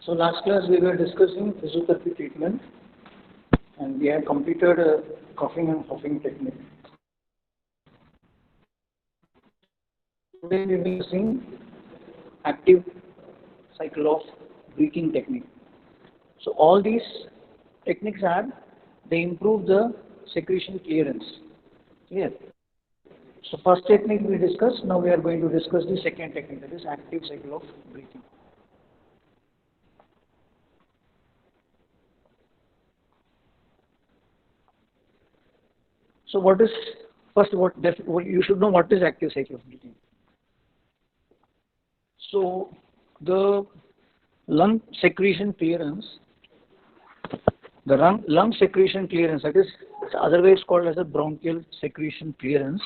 So last class we were discussing physiotherapy treatment and we have completed a coughing and huffing technique. Today we will be discussing active cycle of breathing technique. So all these techniques they improve the secretion clearance. Clear? So first technique we discussed, now we are going to discuss the second technique, that is active cycle of breathing. So what is, first what you should know what is active cycle of breathing. So the lung secretion clearance, lung secretion clearance, that is otherwise called as a bronchial secretion clearance.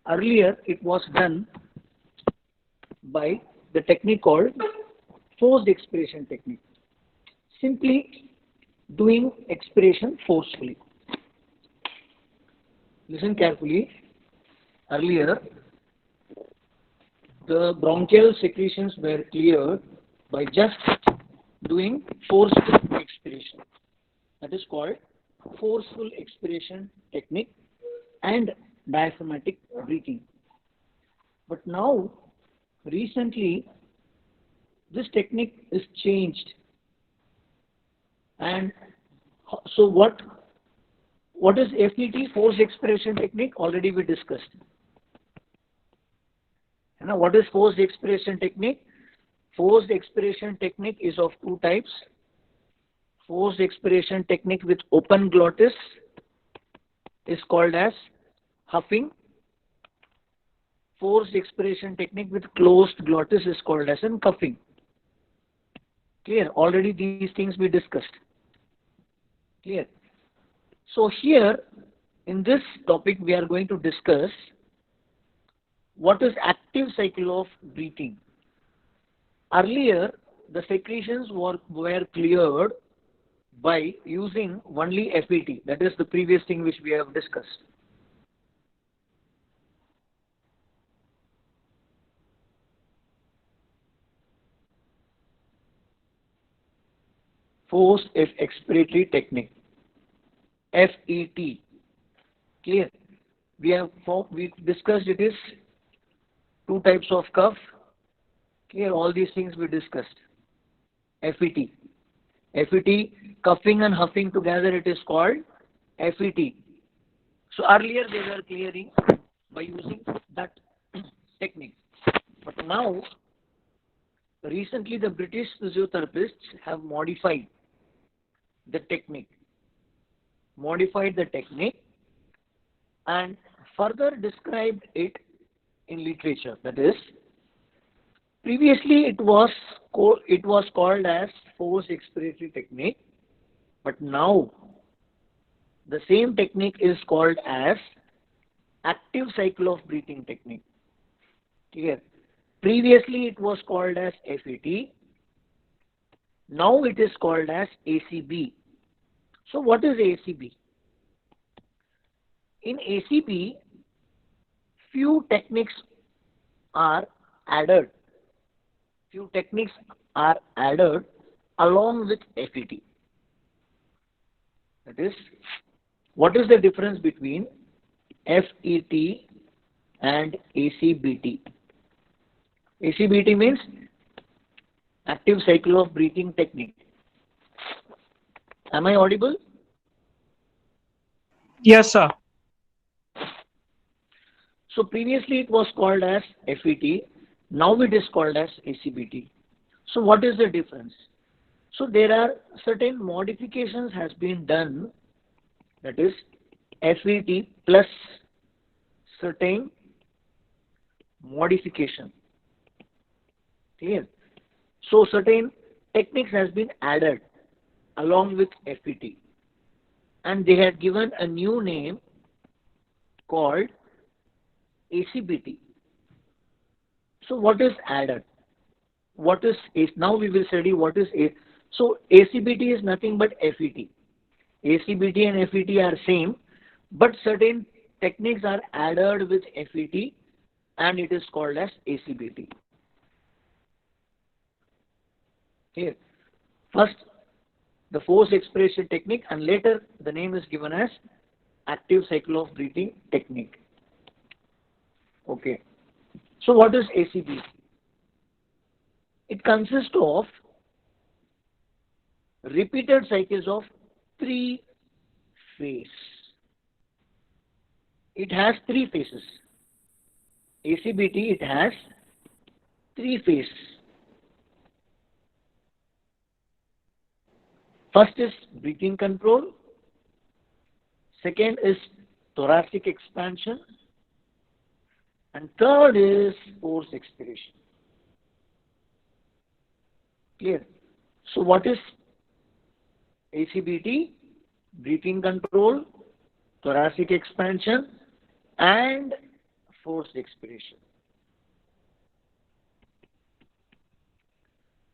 Earlier it was done by the technique called forced expiration technique. Simply doing expiration forcefully. Listen carefully. Earlier, the bronchial secretions were cleared by just doing forceful expiration. That is called forceful expiration technique and diaphragmatic breathing. But now, recently, this technique is changed. And so what is FET, forced expiration technique? Already we discussed. Now, what is forced expiration technique? Forced expiration technique is of two types. Forced expiration technique with open glottis is called as huffing. Forced expiration technique with closed glottis is called as coughing. Clear? Already these things we discussed. Clear? So here in this topic we are going to discuss what is active cycle of breathing. Earlier the secretions were cleared by using only FET, that is the previous thing which we have discussed. Forced expiratory technique, FET. Clear? We discussed it is two types of cough. Clear? All these things we discussed. FET. FET, coughing and huffing together, it is called FET. So earlier they were clearing by using that technique. But now, recently the British physiotherapists have modified the technique. And further described it in literature. That is, previously it was called as forced expiratory technique, but now the same technique is called as active cycle of breathing technique. Clear? Previously it was called as FET. Now it is called as ACB. So what is ACB? In ACB, few techniques are added. Along with FET. That is, what is the difference between FET and ACBT? ACBT means active cycle of breathing technique. Am I audible? Yes, sir. So previously it was called as FET. Now it is called as ACBT. So what is the difference? So there are certain modifications has been done, that is FET plus certain modification. Clear? So certain techniques has been added along with FET, and they had given a new name called ACBT. So what is added? What is now we will study what is A. So ACBT is nothing but FET. ACBT and FET are same, but certain techniques are added with FET and it is called as ACBT. Here. First, the force expiration technique, and later the name is given as active cycle of breathing technique. Okay. So what is ACB? It consists of repeated cycles of 3 phases. It has 3 phases. ACBT, it has 3 phases. First is breathing control. Second is thoracic expansion. And third is force expiration. Clear? So what is ACBT? Breathing control, thoracic expansion, and forced expiration.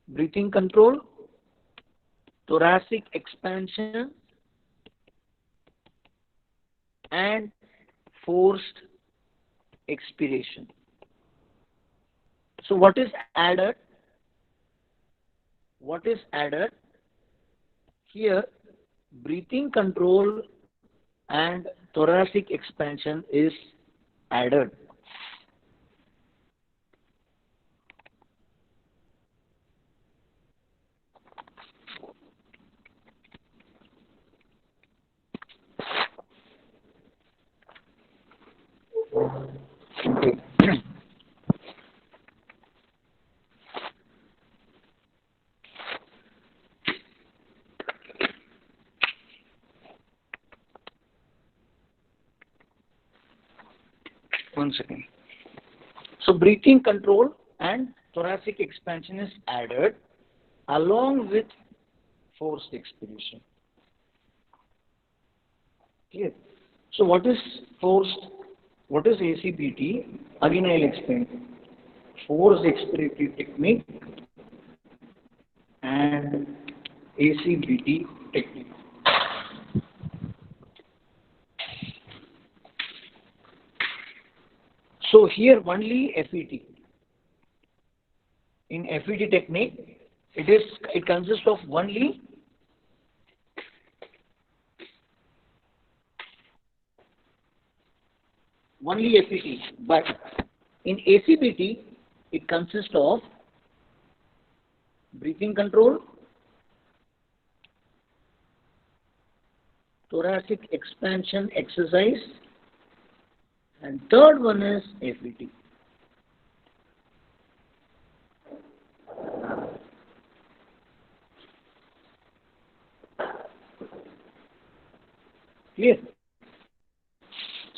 Breathing control, thoracic expansion, and forced expiration. So what is added? What is added? Here, breathing control and thoracic expansion is added. Okay. One second. So breathing control and thoracic expansion is added along with forced expiration. Clear? So what is forced? What is ACBT? Again I will explain. Forced expiratory technique and ACBT technique. So here only FET. In FET technique, it consists of only FET. But in ACBT, it consists of breathing control, thoracic expansion exercise, and third one is FET. Clear?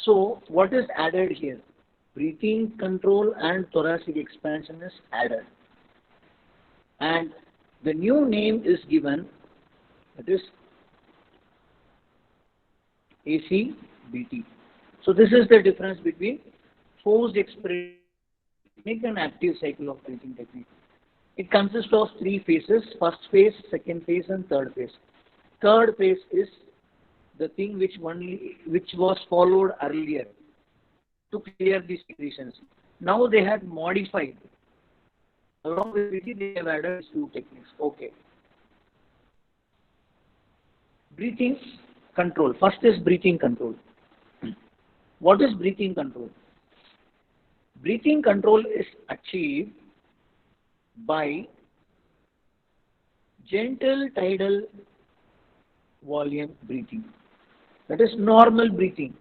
So what is added here? Breathing control and thoracic expansion is added. And the new name is given, that is ACBT. So this is the difference between forced expiratory technique and active cycle of breathing technique. It consists of 3 phases: first phase, second phase, and third phase. Third phase is the thing which was followed earlier to clear these conditions. Now they had modified. Along with it, they have added 2 techniques. Okay. Breathing control. First is breathing control. What is breathing control? Breathing control is achieved by gentle tidal volume breathing. That is normal breathing,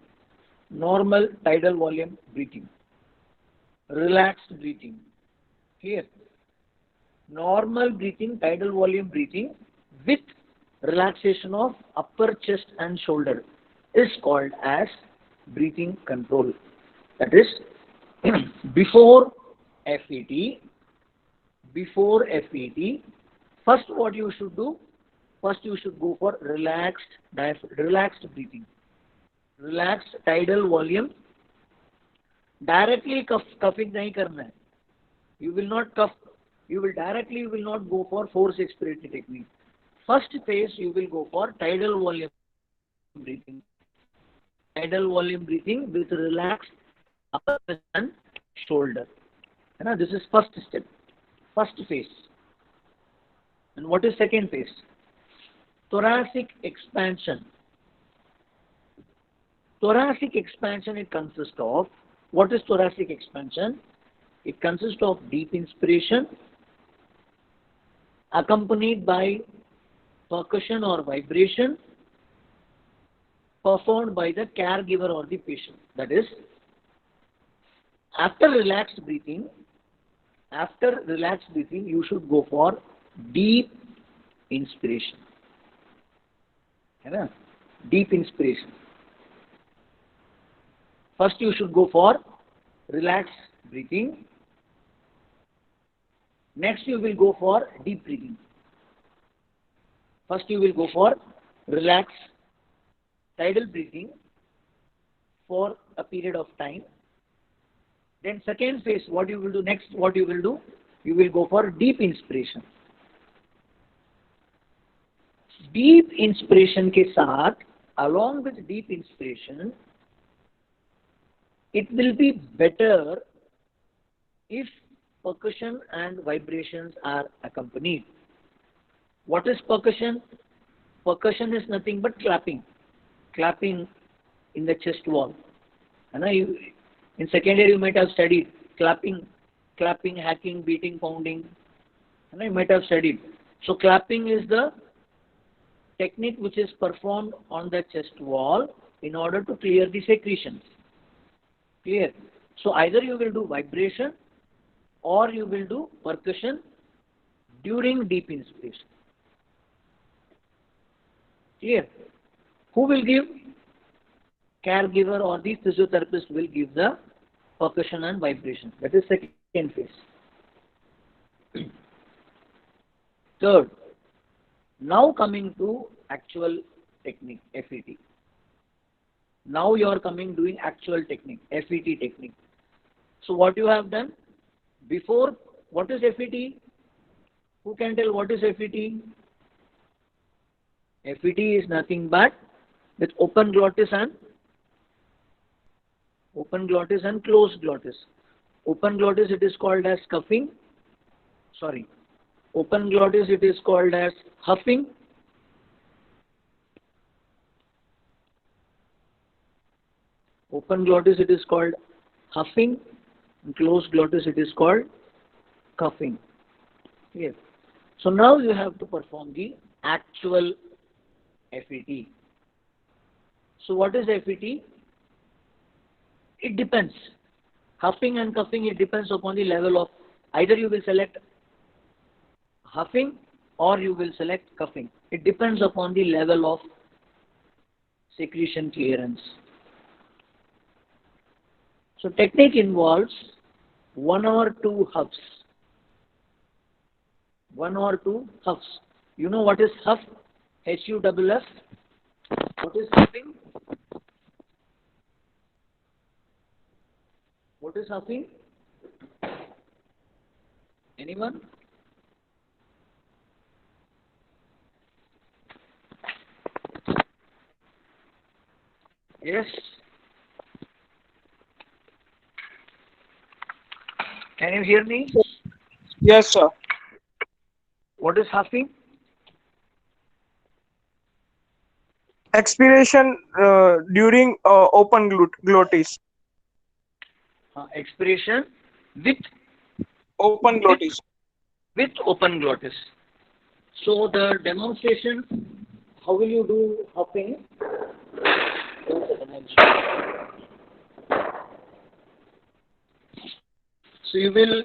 normal tidal volume breathing, relaxed breathing. Here, normal breathing, tidal volume breathing with relaxation of upper chest and shoulder is called as breathing control. That is, before FET, first what you should do? First you should go for relaxed breathing. Relaxed tidal volume. Directly cuffing nahi karna hai. You will not cuff. You will not go for force expiratory technique. First phase you will go for tidal volume breathing. Tidal volume breathing with relaxed upper and shoulder. This is first step, first phase. And what is second phase? Thoracic expansion. Thoracic expansion, it consists of, what is thoracic expansion? It consists of deep inspiration accompanied by percussion or vibration performed by the caregiver or the patient. That is, after relaxed breathing, you should go for deep inspiration. है deep inspiration. First you should go for relaxed breathing. Next you will go for deep breathing. First you will go for relaxed tidal breathing for a period of time. Then second phase, what you will do next, you will go for deep inspiration. Deep inspiration के साथ, along with deep inspiration, it will be better if percussion and vibrations are accompanied. What is percussion? Percussion is nothing but clapping in the chest wall. In second year you might have studied clapping, hacking, beating, pounding. You might have studied. So clapping is the technique which is performed on the chest wall in order to clear the secretions. Clear? So either you will do vibration or you will do percussion during deep inspiration. Clear? Who will give? Caregiver or the physiotherapist will give the percussion and vibration. That is second phase. Third, now coming to actual technique, FET. Now you are doing actual technique, FET technique. So what you have done? Before, what is FET? Who can tell what is FET? FET is nothing but with open glottis and closed glottis. Open glottis, it is called as coughing. Open glottis, it is called as huffing. Open glottis, it is called huffing. And closed glottis, it is called coughing. Yes. So now you have to perform the actual FET. So what is FET? It depends. Huffing and coughing, it depends upon the level of, either you will select huffing or you will select coughing. It depends upon the level of secretion clearance. So technique involves 1 or 2 huffs. 1 or 2 huffs. You know what is huff? H-U-F-F. What is huffing? What is huffing? Anyone? Yes? Can you hear me? Yes, sir. What is huffing? Expiration during open glottis. Expiration with Open glottis. open glottis. So the demonstration, how will you do huffing? So you will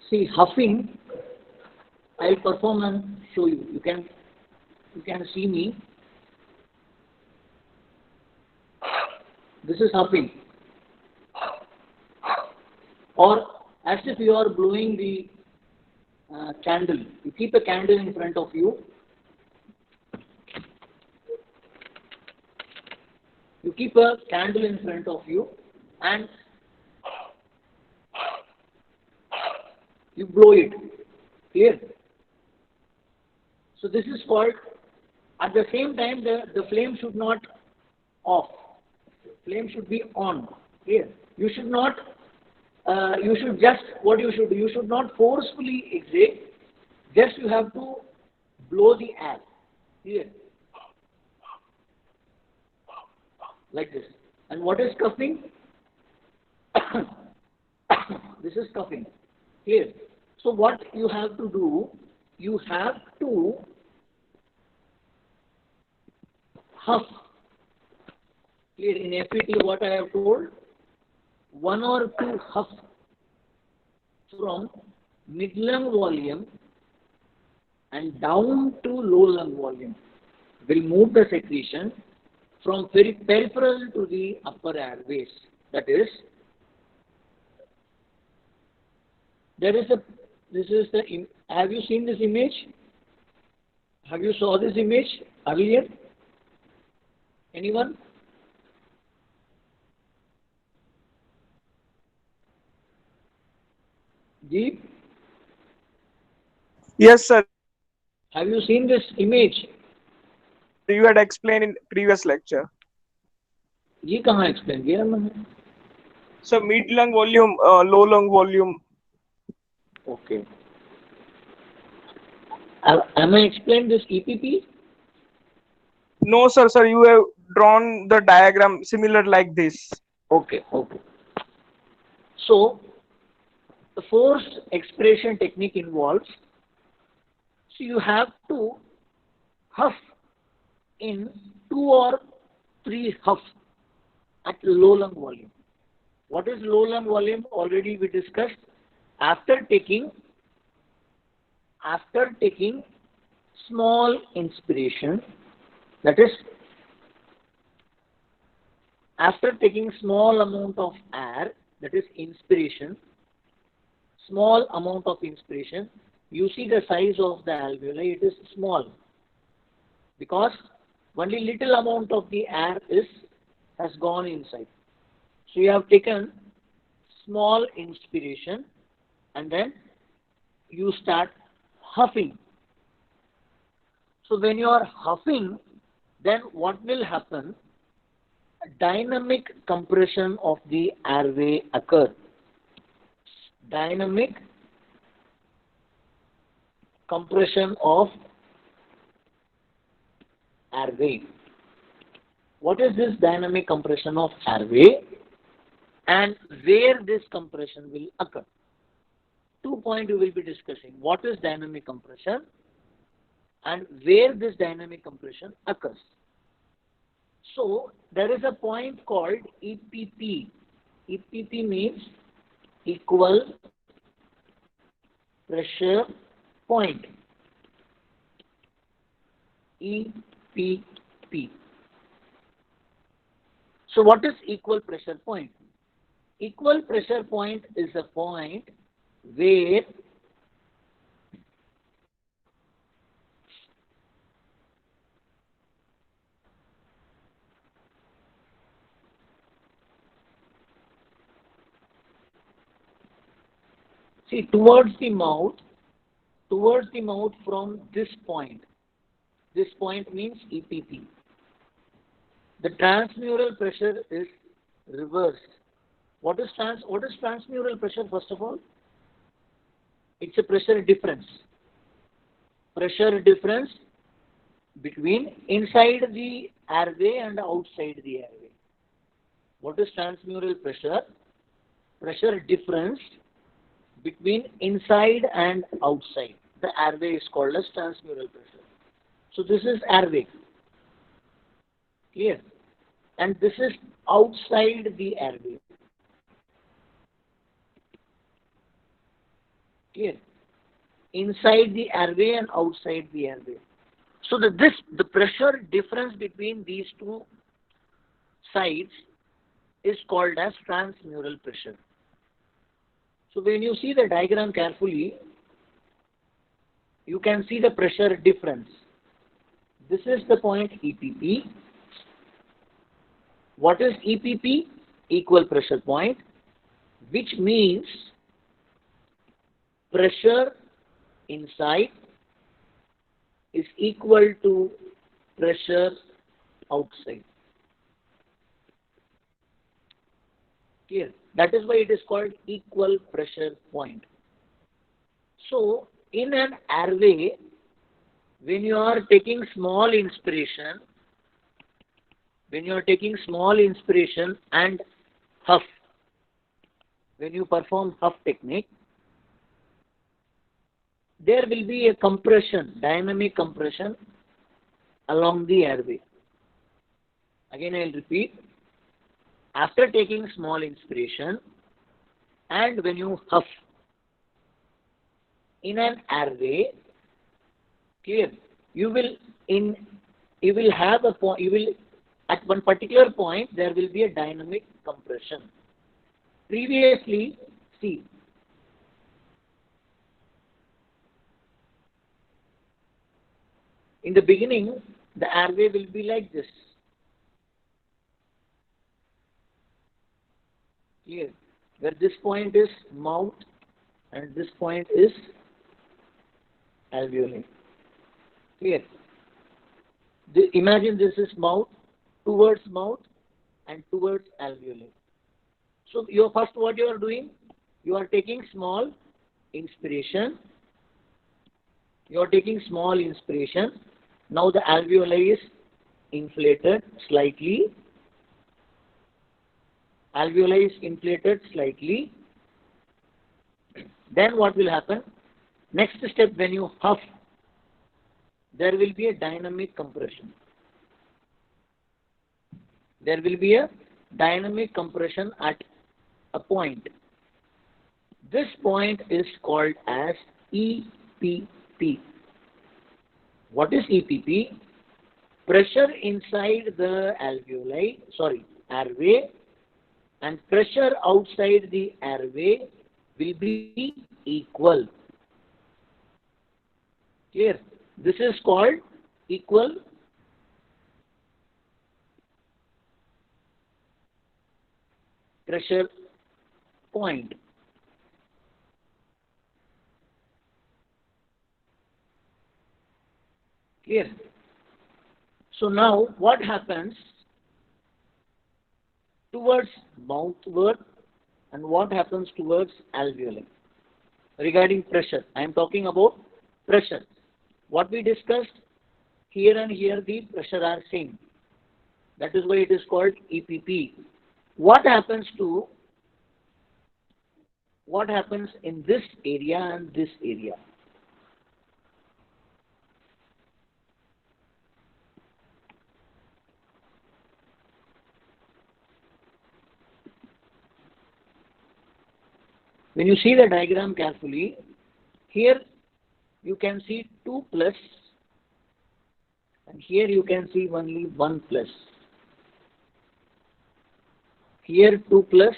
see huffing. I'll perform and show you. You can see me. This is huffing. Or as if you are blowing the candle. You keep a candle in front of you. You keep a candle in front of you and you blow it. Clear? So this is called, at the same time the flame should not off. Flame should be on. Clear? You should not, you should just, what you should do, you should not forcefully exhale, just you have to blow the air. Clear? Like this. And what is coughing? This is coughing. Clear? So what you have to do, you have to huff. Clear? In FET what I have told, 1 or 2 huff from mid-lung volume and down to low lung volume will move the secretion from peripheral to the upper airways. That is, there is a, this is the, have you seen this image? Have you saw this image earlier? Anyone? Deep? Yes, sir. Have you seen this image? You had explained in previous lecture. ये कहाँ explain किया मैंने? So mid lung volume, low lung volume. Okay. Am I explained this EPP? No, sir. Sir, you have drawn the diagram similar like this. Okay. So the forced expiration technique involves, so you have to huff in 2 or 3 huffs at low lung volume. What is low lung volume? Already we discussed. After taking small inspiration, that is, after taking small amount of air, that is inspiration, small amount of inspiration, you see the size of the alveoli, it is small because only little amount of the air has gone inside. So you have taken small inspiration and then you start huffing. So when you are huffing, then what will happen? Dynamic compression of the airway occur. Dynamic compression of airway. What is this dynamic compression of airway and where this compression will occur? 2 points we will be discussing. What is dynamic compression and where this dynamic compression occurs. So there is a point called EPP. EPP means equal pressure point. EPP. So what is equal pressure point? Equal pressure point is a point where see towards the mouth from this point. This point means EPP. The transmural pressure is reversed. What is transmural pressure first of all? It's a pressure difference. Pressure difference between inside the airway and outside the airway. What is transmural pressure? Pressure difference between inside and outside. The airway is called as transmural pressure. So this is airway. Clear? And this is outside the airway. Clear? Inside the airway and outside the airway. So the pressure difference between these two sides is called as transmural pressure. So when you see the diagram carefully, you can see the pressure difference. This is the point EPP. What is EPP? Equal pressure point, which means pressure inside is equal to pressure outside. Clear? That is why it is called equal pressure point. So, in an airway, when you are taking small inspiration, and huff, when you perform huff technique, there will be a compression, dynamic compression along the airway. Again, I will repeat. After taking small inspiration and when you huff in an airway, clear, you will have a point, at one particular point there will be a dynamic compression. Previously, see, in the beginning the airway will be like this. Clear? Where this point is mouth and this point is alveoli. Clear? Imagine this is mouth and towards alveoli. So what you are doing, you are taking small inspiration. Now the alveoli is inflated slightly. Then what will happen? Next step, when you huff, there will be a dynamic compression. At a point. This point is called as EPP. What is EPP? Pressure inside the airway, and pressure outside the airway will be equal. Clear? This is called equal pressure point. Clear? So now what happens towards mouthward and what happens towards alveoli? Regarding pressure, I am talking about pressure. What we discussed, here and here the pressure are same. That is why it is called EPP. What happens in this area and this area? When you see the diagram carefully, here you can see 2 plus and here you can see only 1 plus. Here 2 plus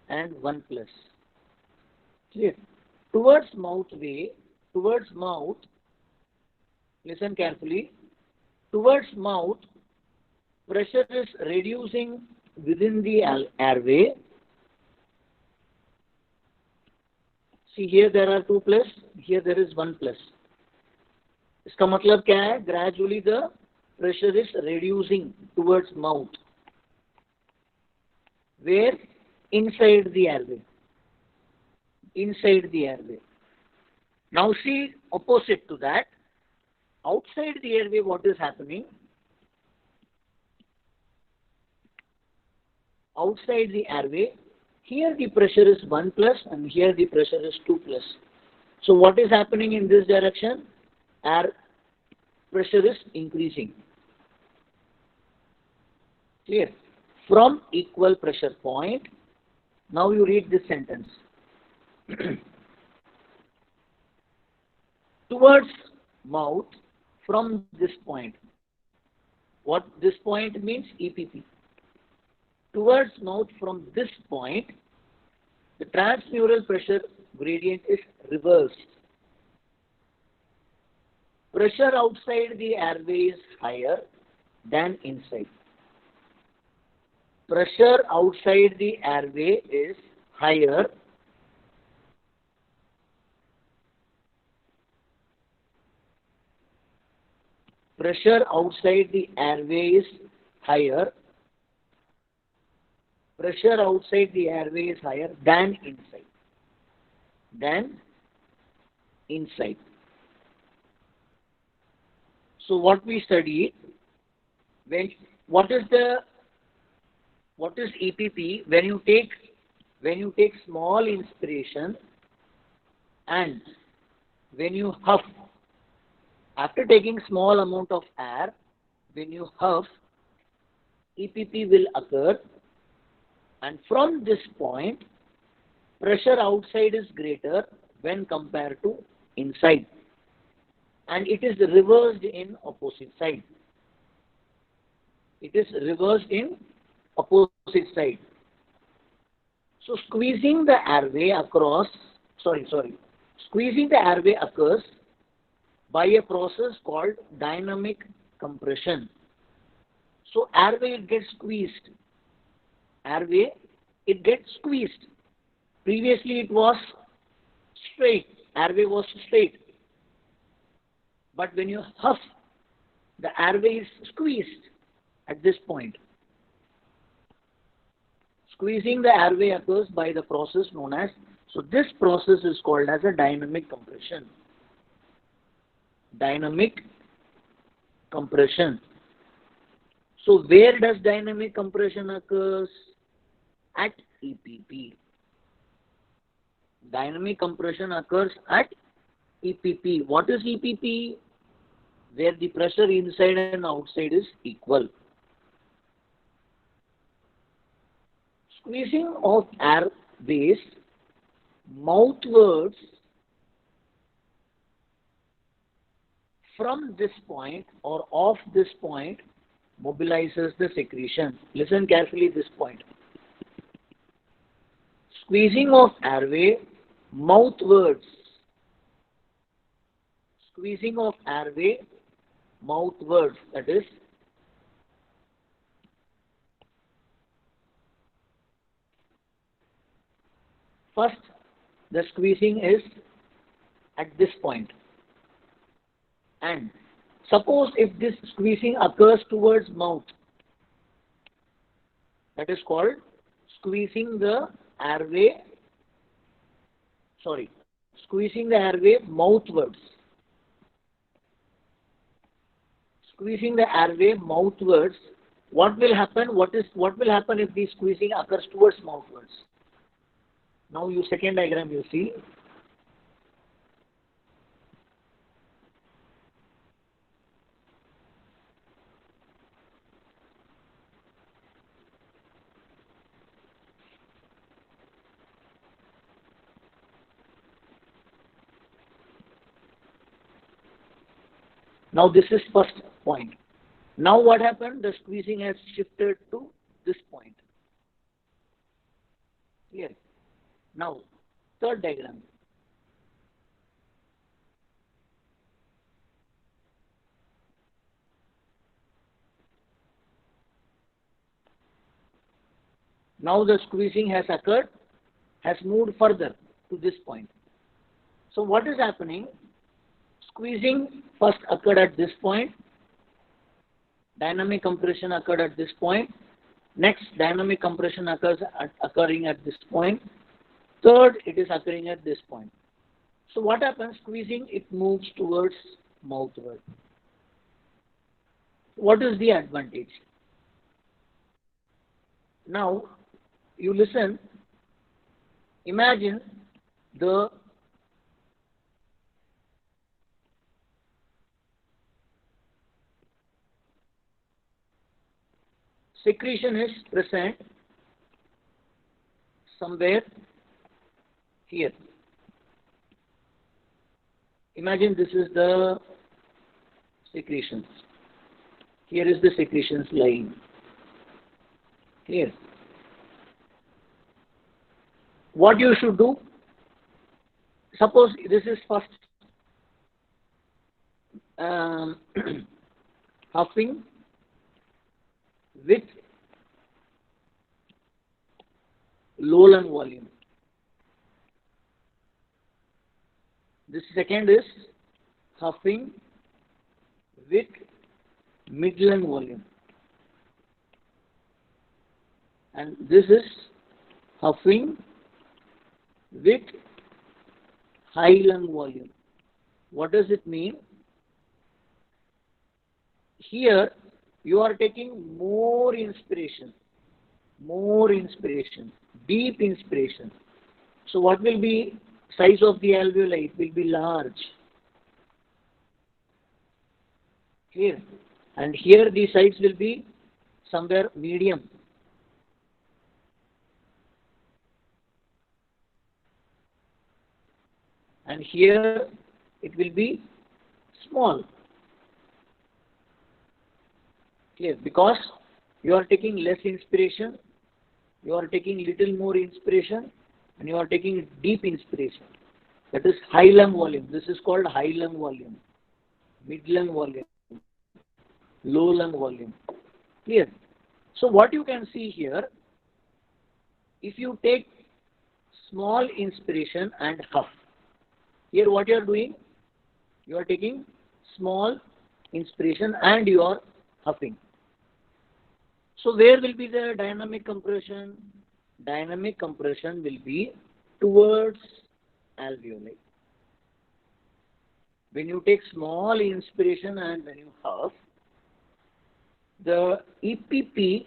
and 1 plus. Clear? Towards mouth, listen carefully, towards mouth, pressure is reducing within the airway. See, here there are 2 plus, here there is 1 plus. इसका मतलब क्या है? Gradually the pressure is reducing towards mouth. Where? Inside the airway. Now see, opposite to that, outside the airway what is happening? Outside the airway, here the pressure is 1 plus and here the pressure is 2 plus. So what is happening in this direction? Air pressure is increasing. Clear? From equal pressure point. Now you read this sentence. Towards mouth from this point. What this point means? EPP. Towards mouth from this point, the transmural pressure gradient is reversed. Pressure outside the airway is higher than inside. pressure outside the airway is higher. Pressure outside the airway is higher. Pressure outside the airway is higher than inside. Than inside. So what we studied, when what is EPP? When you take small inspiration and when you huff, after taking small amount of air, when you huff, EPP will occur, and from this point, pressure outside is greater when compared to inside, and it is reversed in opposite side. It is reversed in opposite side. So squeezing the airway across, squeezing the airway occurs by a process called dynamic compression. So airway it gets squeezed. Airway it gets squeezed. Previously it was straight. Airway was straight. But when you huff, the airway is squeezed at this point. Squeezing the airway occurs by the process known as, so this process is called as a dynamic compression. Dynamic compression. So where does dynamic compression occurs? At EPP. Dynamic compression occurs at EPP. What is EPP? Where the pressure inside and outside is equal. Squeezing of airways mouthwards from this point or off this point mobilizes the secretion. Listen carefully this point. Squeezing of airway mouthwards. Squeezing of airway mouthwards, that is, first the squeezing is at this point, and suppose if this squeezing occurs towards mouth, that is called squeezing the airway mouthwards. Squeezing the airway mouthwards, what will happen? What will happen if the squeezing occurs towards mouthwards? Now you second diagram you see. Now this is first point. Now what happened? The squeezing has shifted to this point. Clear? Now, third diagram. Now the squeezing has occurred, has moved further to this point. So what is happening? Squeezing first occurred at this point. Dynamic compression occurred at this point. Next, dynamic compression occurring at this point. Third, it is occurring at this point. So what happens? Squeezing, it moves towards mouthward. What is the advantage? Now, you listen. Imagine the secretion is present somewhere here. Imagine this is the secretions. Here is the secretions lying. Here. What you should do? Suppose this is first huffing with low lung volume. The second is huffing with mid lung volume. And this is huffing with high lung volume. What does it mean? Here you are taking more inspiration, deep inspiration. So what will be size of the alveoli? It will be large. Clear? And here the size will be somewhere medium. And here it will be small. Clear? Because you are taking less inspiration, you are taking little more inspiration, and you are taking deep inspiration. That is high lung volume. This is called high lung volume, mid lung volume, low lung volume. Clear? So what you can see here, if you take small inspiration and huff, here what you are doing, you are taking small inspiration and you are huffing. So where will be the dynamic compression? Dynamic compression will be towards alveoli. When you take small inspiration and when you huff, the EPP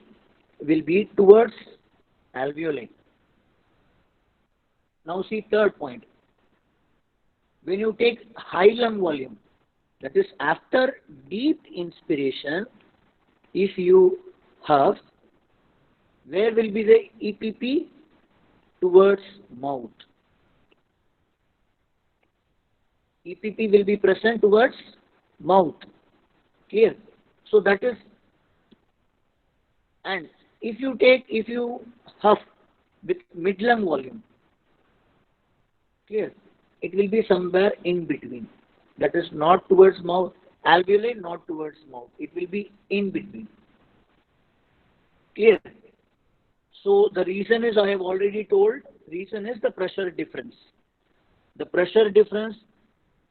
will be towards alveoli. Now see third point. When you take high lung volume, that is after deep inspiration, if you huff, where will be the EPP? Towards mouth. EPP will be present towards mouth. Clear? So that is, and if you huff with mid lung volume, clear, it will be somewhere in between. That is not towards mouth, alveoli not towards mouth. It will be in between. Clear? So the reason is, I have already told, reason is the pressure difference. The pressure difference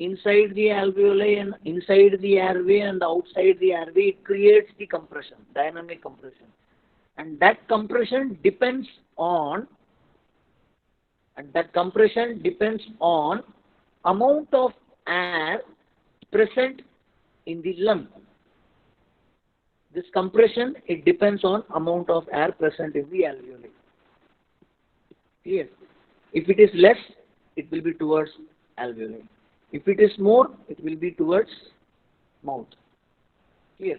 inside the alveoli and inside the airway and outside the airway, it creates the compression, dynamic compression. And that compression depends on amount of air present in the lung. This compression, it depends on amount of air present in the alveoli. Clear? If it is less, it will be towards alveoli. If it is more, it will be towards mouth. Clear?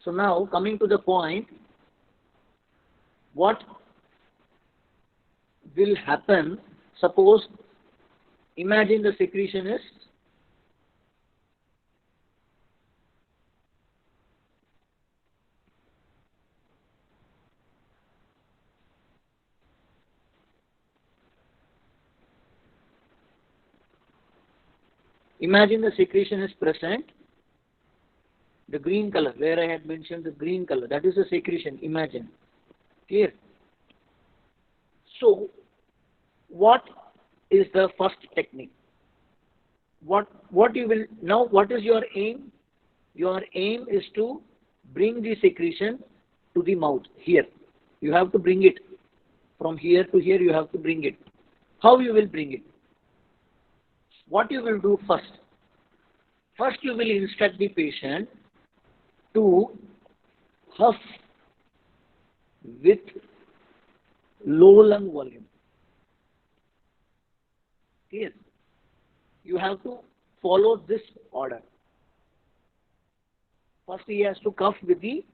So now coming to the point, what will happen? Suppose, imagine the secretion is present, the green color, where I had mentioned the green color, that is the secretion, imagine. Clear? So, what is the first technique? What you will, now what is your aim? Your aim is to bring the secretion to the mouth, here. You have to bring it. From here to here, you have to bring it. How you will bring it? What you will do first? First, you will instruct the patient to huff with low lung volume. Clear? You have to follow this order. First, he has to cough with the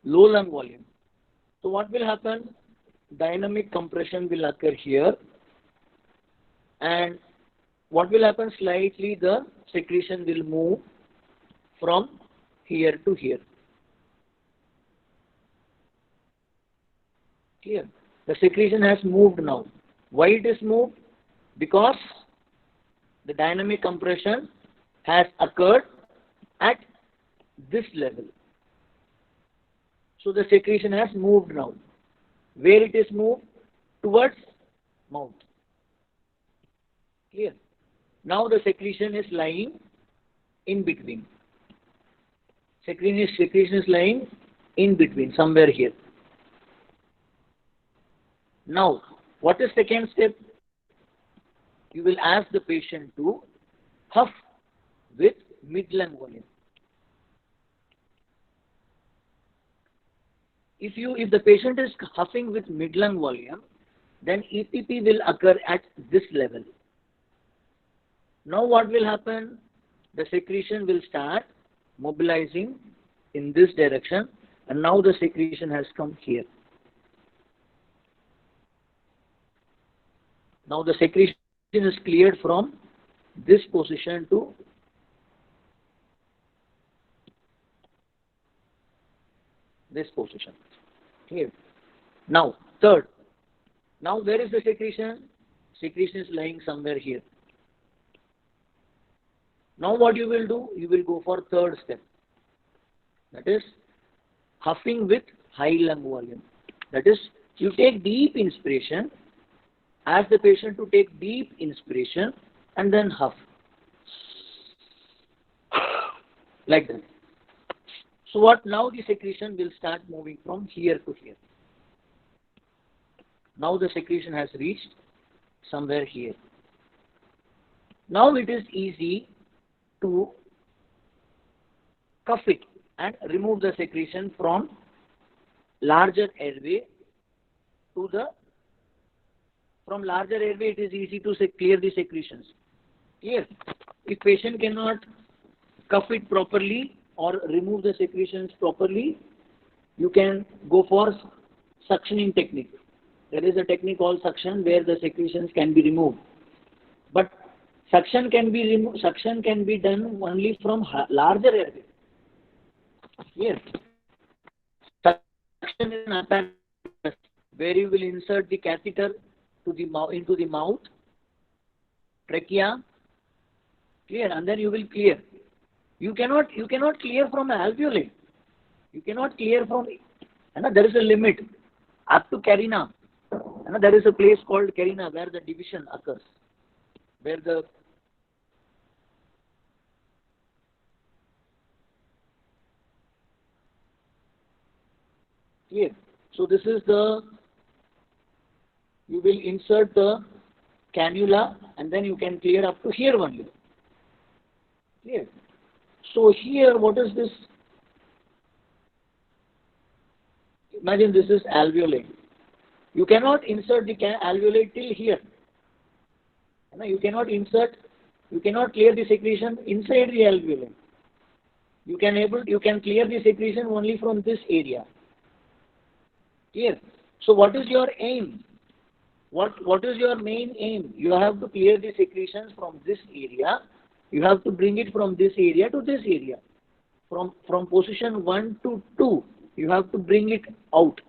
low lung volume. So what will happen? Dynamic compression will occur here. And what will happen? Slightly the secretion will move from here to here. Clear? The secretion has moved now. Why it is moved? Because the dynamic compression has occurred at this level. So the secretion has moved now. Where it is moved? towards mouth. Clear? Now the secretion is lying in between. Secretion is lying in between, somewhere here. Now, what is second step? You will ask the patient to huff with mid-lung volume. If the patient is huffing with mid-lung volume, then EPP will occur at this level. Now what will happen? The secretion will start mobilizing in this direction, and now the secretion has come here. Now the secretion is cleared from this position to this position. Clear? Now, third. Now where is the secretion? Secretion is lying somewhere here. Now what you will do? You will go for third step. That is huffing with high lung volume. That is, you take deep inspiration, ask the patient to take deep inspiration and then huff. Like that. So what? Now the secretion will start moving from here to here. Now the secretion has reached somewhere here. Now it is easy to cuff it and remove the secretion from larger airway to the, from larger airway it is easy to clear the secretions. Clear? If patient cannot cuff it properly or remove the secretions properly, you can go for suctioning technique. There is a technique called suction where the secretions can be removed. But suction can be done only from larger airway. Yes. Suction is an apparatus where you will insert the catheter to the into the mouth, trachea, clear, and then you will clear. You cannot clear from alveoli. You cannot clear from, there is a limit up to carina. There is a place called carina where the division occurs, where the clear. So this is the, you will insert the cannula and then you can clear up to here only. Clear. So here, what is this? Imagine this is alveoli. You cannot insert the alveoli till here. You cannot clear the secretion inside the alveoli. You can clear the secretion only from this area. Clear? So what is your aim? What is your main aim? You have to clear the secretions from this area. You have to bring it from this area to this area. From position 1 to 2, you have to bring it out.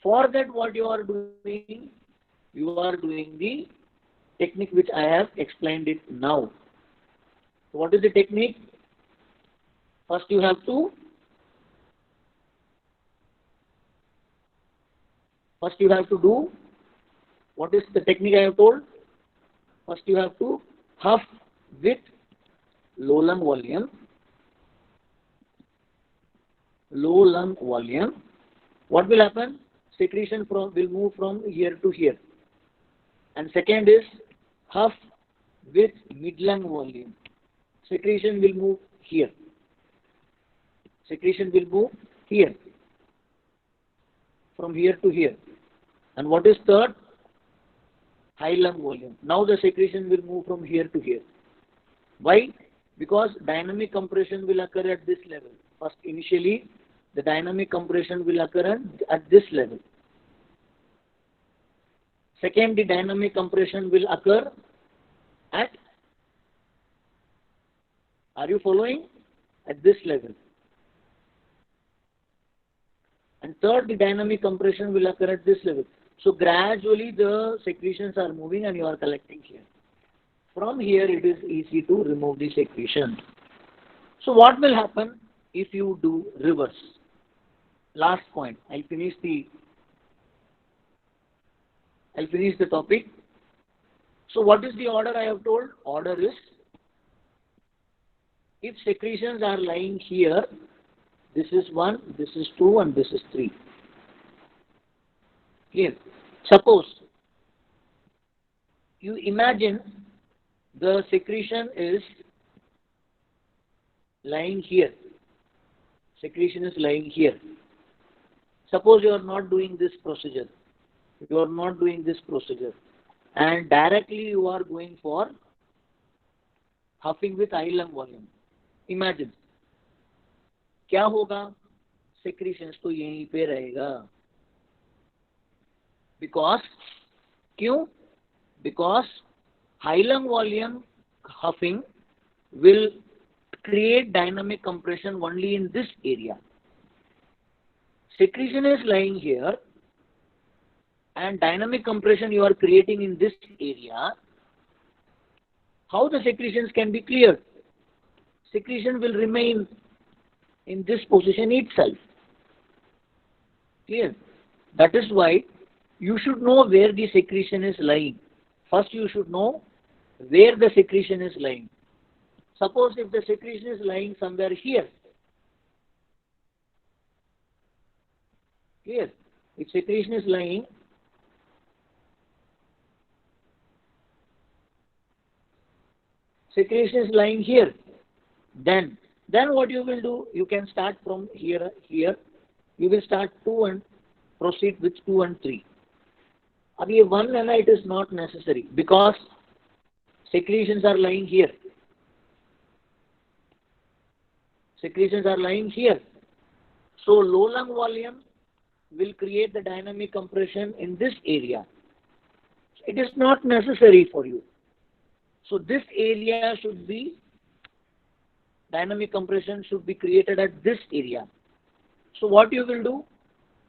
For that, what you are doing? You are doing the technique which I have explained it now. So what is the technique? First you have to do, what is the technique I have told? First you have to huff with low lung volume. Low lung volume. What will happen? Secretion will move from here to here. And second is huff with mid lung volume. Secretion will move here. Secretion will move here. From here to here. And what is third? High lung volume. Now the secretion will move from here to here. Why? Because dynamic compression will occur at this level. First, initially, the dynamic compression will occur at this level. Second, the dynamic compression will occur at, are you following? At this level. And third, the dynamic compression will occur at this level. So gradually the secretions are moving and you are collecting here. From here it is easy to remove the secretion. So what will happen if you do reverse? Last point. I'll finish the I'll finish the topic. So what is the order I have told? Order is, if secretions are lying here, this is 1, this is 2, and this is 3. Clear? Suppose you imagine the secretion is lying here. Secretion is lying here. Suppose you are not doing this procedure. You are not doing this procedure. And directly you are going for huffing with high lung volume. Imagine. क्या होगा? Secretions तो यहीं पे रहेगा. Because, क्यों? Because high lung volume huffing will create dynamic compression only in this area. Secretion is lying here and dynamic compression you are creating in this area. How the secretions can be cleared? Secretion will remain in this position itself. Clear? That is why you should know where the secretion is lying. First you should know where the secretion is lying. Suppose if the secretion is lying somewhere here. Clear? If secretion is lying here, then what you will do, you can start from here. You will start 2 and proceed with 2 and 3. Abhi 1 and it is not necessary because secretions are lying here. Secretions are lying here. So low lung volume will create the dynamic compression in this area. It is not necessary for you. So this area should be, dynamic compression should be created at this area. So what you will do?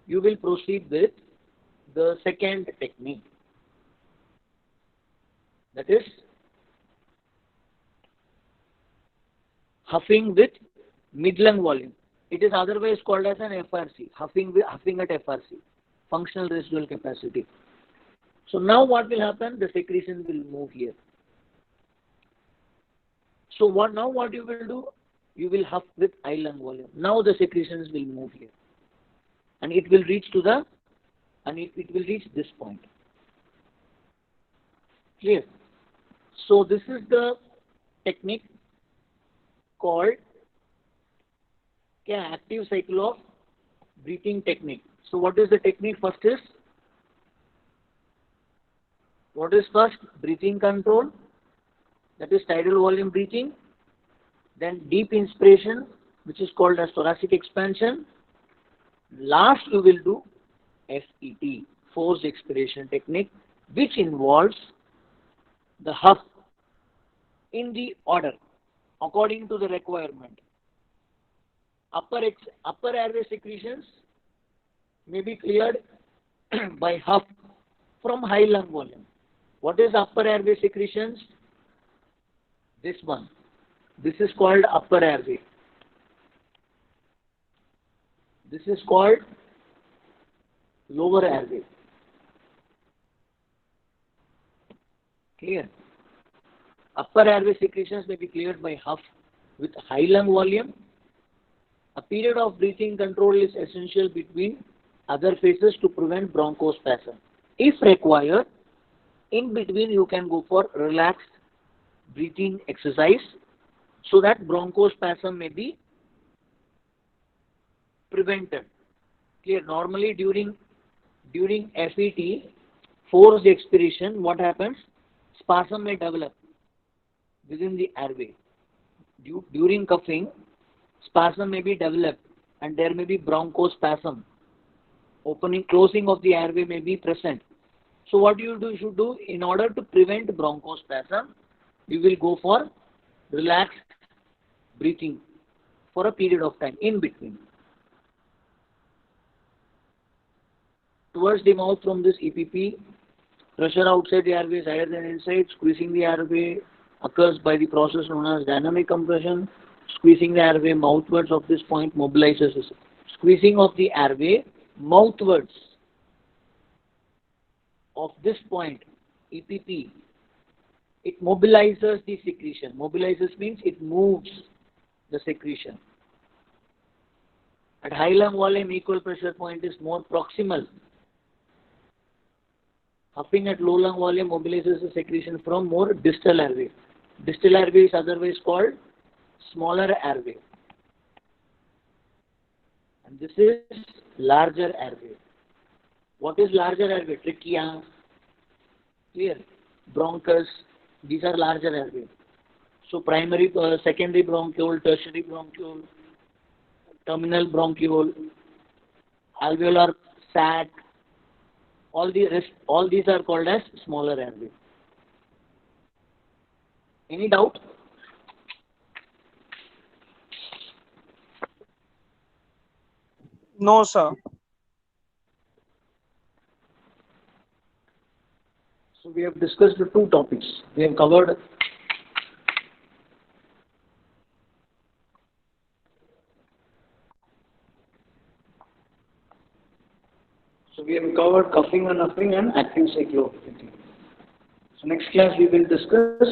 You will proceed with the second technique. That is huffing with mid-lung volume. It is otherwise called as an FRC, huffing at FRC, functional residual capacity. So now what will happen? The secretion will move here. So what you will do? You will huff with high lung volume. Now the secretions will move here, and it will reach this point. Clear? So this is the technique called active cycle of breathing technique. So what is the technique? What is first? Breathing control. That is tidal volume breathing. Then deep inspiration, which is called as thoracic expansion. Last you will do FET, forced expiration technique, which involves the huff in the order according to the requirement. Upper airway secretions may be cleared by huff from high lung volume. What is upper airway secretions? This one. This is called upper airway. This is called lower airway. Clear? Upper airway secretions may be cleared by huff with high lung volume. A period of breathing control is essential between other phases to prevent bronchospasm. If required, in between you can go for relaxed breathing exercise so that bronchospasm may be prevented. Clear? Normally during FET, forced expiration, what happens? Spasm may develop within the airway. During coughing, spasm may be developed and there may be bronchospasm. Closing of the airway may be present. So what you should do in order to prevent bronchospasm, you will go for relaxed breathing for a period of time in between. Towards the mouth from this EPP, pressure outside the airway is higher than inside. Squeezing the airway occurs by the process known as dynamic compression. Squeezing the airway mouthwards of this point mobilizes it. Squeezing of the airway mouthwards of this point, EPP, it mobilizes the secretion. Mobilizes means it moves the secretion. At high lung volume, equal pressure point is more proximal. Huffing at low lung volume mobilizes the secretion from more distal airway. Distal airway is otherwise called smaller airway. And this is larger airway. What is larger airway? Trachea, clear? Bronchus, these are larger airway. So primary, secondary bronchiole, tertiary bronchiole, terminal bronchiole, alveolar sac, all these are called as smaller airway. Any doubt? No, sir. So we have discussed the two topics. We have covered coughing and huffing and active cyclopathy. So next class we will discuss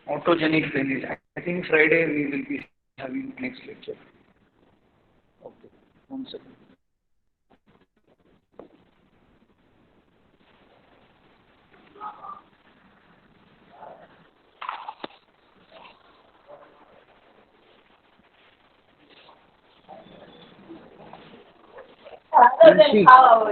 autogenic drainage. I think Friday we will be having next lecture. Okay, 1 second. Other than how?